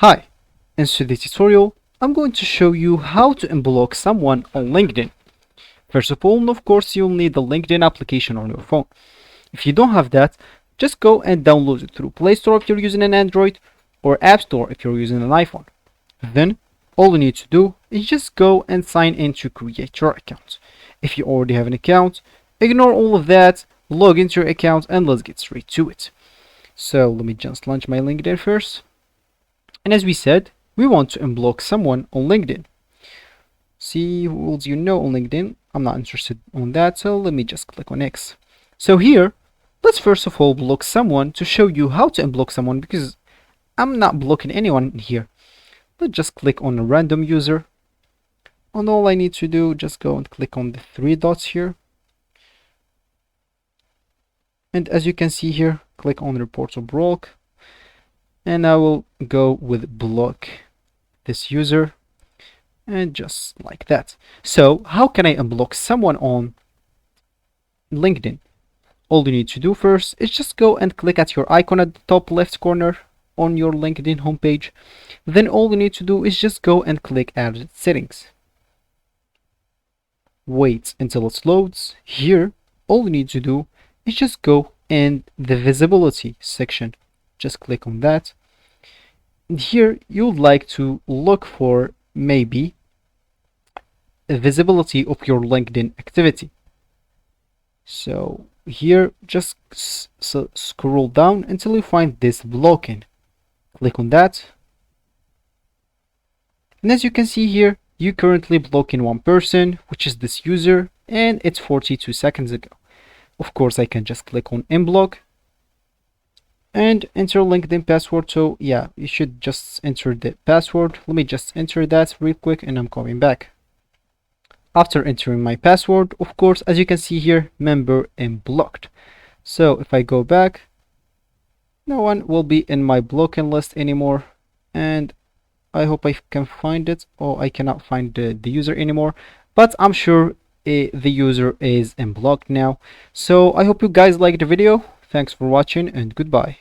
Hi, in today's tutorial, I'm going to show you how to unblock someone on LinkedIn. First of all, of course, you'll need the LinkedIn application on your phone. If you don't have that, just go and download it through Play Store if you're using an Android or App Store if you're using an iPhone. Then, all you need to do is just go and sign in to create your account. If you already have an account, ignore all of that, log into your account, and let's get straight to it. So let me just launch my LinkedIn first. And as we said, we want to unblock someone on LinkedIn. See who else you know on LinkedIn. I'm not interested on that, so let me just click on X. So here, let's first of all block someone to show you how to unblock someone because I'm not blocking anyone here. Let's just click on a random user. And all I need to do, just go and click on the three dots here. And as you can see here, click on report or block. And I will go with block this user and just like that. So how can I unblock someone on LinkedIn? All you need to do first is just go and click at your icon at the top left corner on your LinkedIn homepage. Then all you need to do is just go and click add settings. Wait until it loads. Here, all you need to do is just go in the visibility section. Just click on that. And here you'd like to look for maybe a visibility of your LinkedIn activity. So here just scroll down until you find this blocking. Click on that. And as you can see here, you currently blocking one person, which is this user, and it's 42 seconds ago. Of course, I can just click on unblock and enter LinkedIn password. So yeah, you should just enter the password. Let me just enter that real quick and I'm coming back. After entering my password, of course, as you can see here, member unblocked. So if I go back, no one will be in my blocking list anymore. And I hope I can find it. Oh, I cannot find the user anymore, but I'm sure the user is unblocked now. So I hope you guys liked the video. Thanks for watching and goodbye.